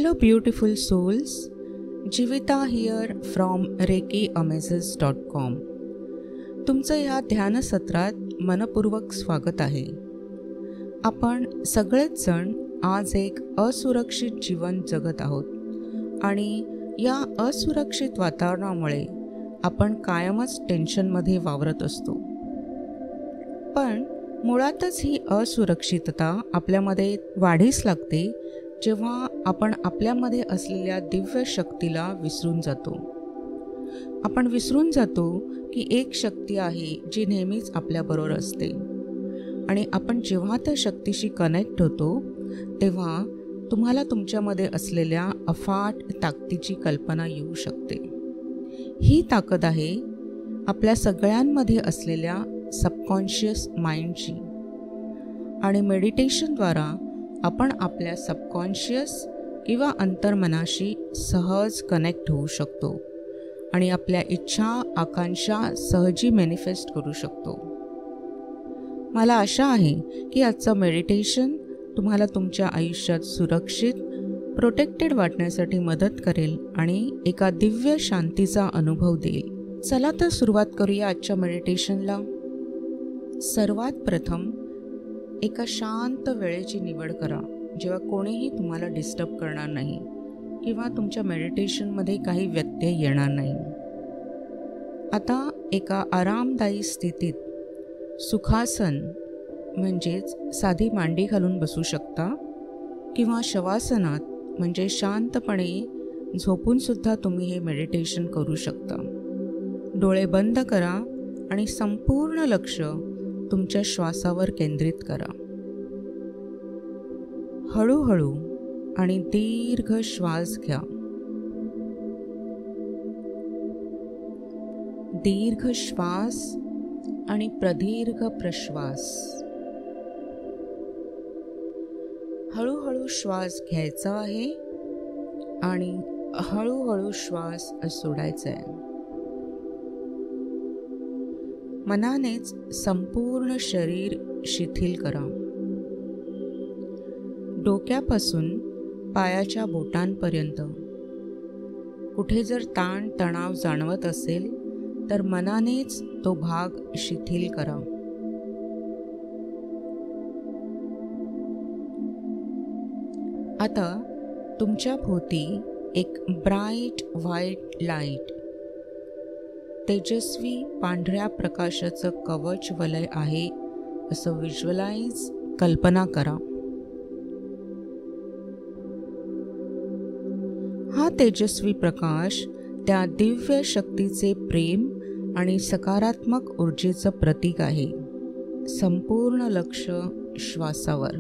Hello beautiful souls, Jivita here from ReikiAmazes.com. तुमचं ह्या ध्यान सत्रात मनपूर्वक स्वागत आहे. आपण सगळेच जण आज एक असुरक्षित जीवन जगत आहोत आणि या असुरक्षित वातावरणामुळे आपण कायमच टेन्शनमध्ये वावरत असतो. पण मुळातच ही असुरक्षितता आपल्यामध्ये वाढीस लागते जेव्हा आपण आपल्यामध्ये असलेल्या दिव्य शक्तीला विसरून जातो. आपण विसरून जातो की एक शक्ती आहे जी नेहमीच आपल्याबरोबर असते आणि आपण जेव्हा त्या शक्तीशी कनेक्ट होतो तेव्हा तुम्हाला तुमच्यामध्ये असलेल्या अफाट ताकदीची कल्पना येऊ शकते. ही ताकद आहे आपल्या सगळ्यांमध्ये असलेल्या सबकॉन्शियस माइंडची आणि मेडिटेशनद्वारा आपण आपल्या सबकॉन्शियस किंवा अंतर्मनाशी सहज कनेक्ट होऊ शकतो आणि आपल्या इच्छा आकांक्षा सहजी मॅनिफेस्ट करू शकतो. मला आशा आहे की आजचं मेडिटेशन तुम्हाला तुमच्या आयुष्यात सुरक्षित, प्रोटेक्टेड वाटण्यासाठी मदत करेल आणि एका दिव्य शांतीचा अनुभव देईल. चला तर सुरुवात करूया आजच्या मेडिटेशनला. सर्वात प्रथम एका शांत वेळेची निवड करा जेव्हा कोणीही तुम्हाला डिस्टर्ब करणार नाही किंवा तुमच्या मेडिटेशनमध्ये काही व्यत्यय येणार नाही. आता एका आरामदायी स्थितीत सुखासन म्हणजेच साधी मांडी घालून बसू शकता किंवा शवासनात म्हणजे शांतपणे झोपूनसुद्धा तुम्ही हे मेडिटेशन करू शकता. डोळे बंद करा आणि संपूर्ण लक्ष तुमच्या श्वासावर केंद्रित करा. हळूहळू आणि दीर्घ श्वास घ्या. दीर्घ श्वास आणि प्रदीर्घ प्रश्वास. हळूहळू श्वास घ्यायचा आहे आणि हळूहळू श्वास सोडायचा आहे. मनानेच संपूर्ण शरीर शिथिल करा. डोक्यापासून पायाच्या बोटांपर्यंत कुठे जर ताण तणाव जाणवत असेल तर मनानेच तो भाग शिथिल करा. आता तुमच्या भोवती एक ब्राईट व्हाईट लाईट, तेजस्वी पांढऱ्या प्रकाशाचं कवच वलय आहे असं व्हिज्युअलाइज कल्पना करा. हा तेजस्वी प्रकाश त्या दिव्य शक्तीचे प्रेम आणि सकारात्मक ऊर्जेचं प्रतीक आहे. संपूर्ण लक्ष श्वासावर.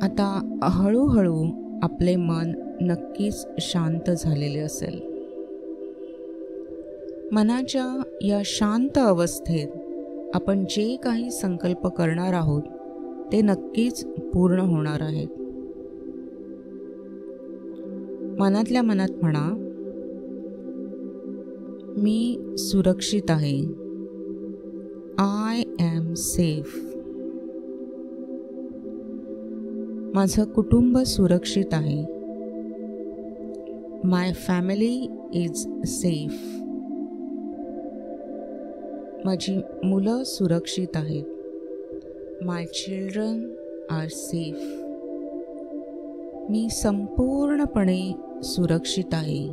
आता हळूहळू आपले मन नक्कीच शांत झालेले असेल. मनाच्या या शांत अवस्थेत आपण जे काही संकल्प करणार आहोत ते नक्कीच पूर्ण होणार आहेत. मनातल्या मनात म्हणा, मी सुरक्षित आहे. I am safe. माझं कुटुंब सुरक्षित आहे. My family is safe. माझी मुलं सुरक्षित आहेत. My children are safe. मी संपूर्णपणे सुरक्षित आहे.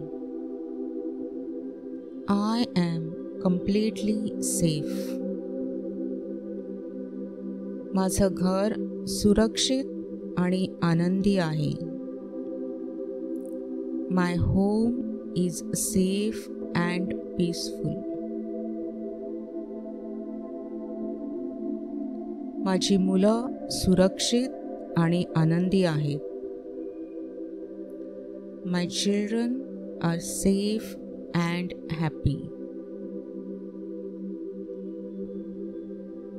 I am completely safe. माझं घर सुरक्षित आणि आनंदी आहे. My home is safe and peaceful. माझी मुलं सुरक्षित आणि आनंदी आहेत. My children are safe and happy.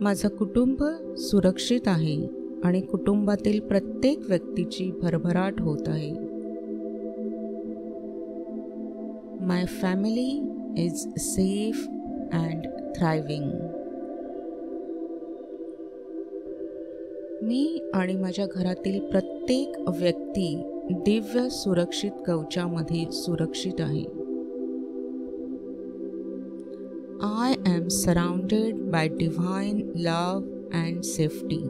माझं कुटुंब सुरक्षित आहे आणि कुटुंबातील प्रत्येक व्यक्तीची भरभराट होत आहे. My family is safe and thriving. मी आणि माझ्या घरातील प्रत्येक व्यक्ती दिव्य सुरक्षित कवचामध्ये सुरक्षित आहे. I am surrounded by divine love and safety.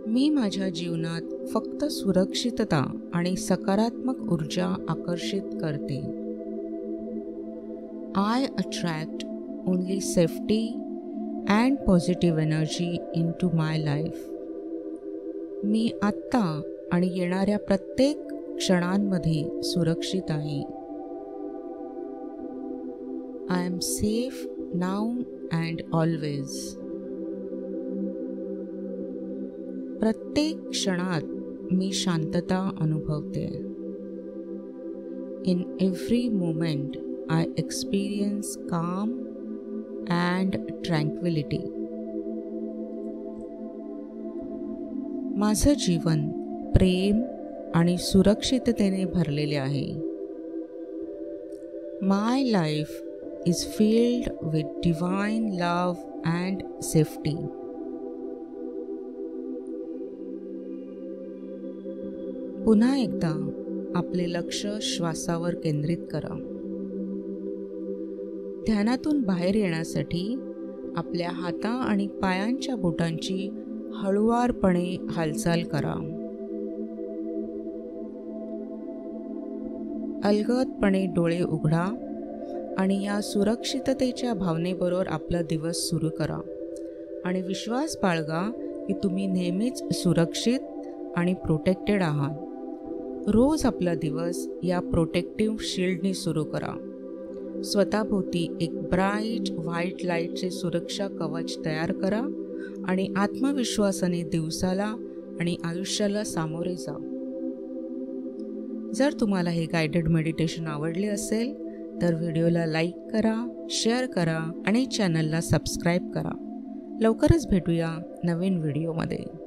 मी माझ्या जीवनात फक्त सुरक्षितता आणि सकारात्मक ऊर्जा आकर्षित करते. I attract only safety and positive energy into my life. मी आत्ता आणि येणाऱ्या प्रत्येक क्षणांमध्ये सुरक्षित आहे. I am safe now and always. प्रत्येक क्षणात मी शांतता अनुभवते. In every moment I experience calm and tranquility. माझं जीवन प्रेम आणि सुरक्षिततेने भरलेले आहे. My life is filled with divine love and safety. पुन्हा एकदा आपले लक्ष श्वासावर केंद्रित करा. ध्यानातून बाहेर येण्यासाठी आपल्या हाता आणि पायांच्या बोटांची हळुवारपणे हालचाल करा. अलगदपणे डोळे उघडा आणि या सुरक्षिततेच्या भावनेबरोबर आपला दिवस सुरू करा आणि विश्वास बाळगा की तुम्ही नेहमीच सुरक्षित आणि प्रोटेक्टेड आहात. रोज आपला दिवस या प्रोटेक्टिव्ह शील्डनी सुरू करा. स्वतःभोवती एक ब्राईट व्हाईट लाईटचे सुरक्षा कवच तयार करा आणि आत्मविश्वासाने दिवसाला आणि आयुष्याला सामोरे जा. जर तुम्हाला हे गायडेड मेडिटेशन आवडले असेल तर व्हिडिओला लाईक करा, शेअर करा आणि चॅनलला सबस्क्राईब करा. लवकरच भेटूया नवीन व्हिडिओमध्ये.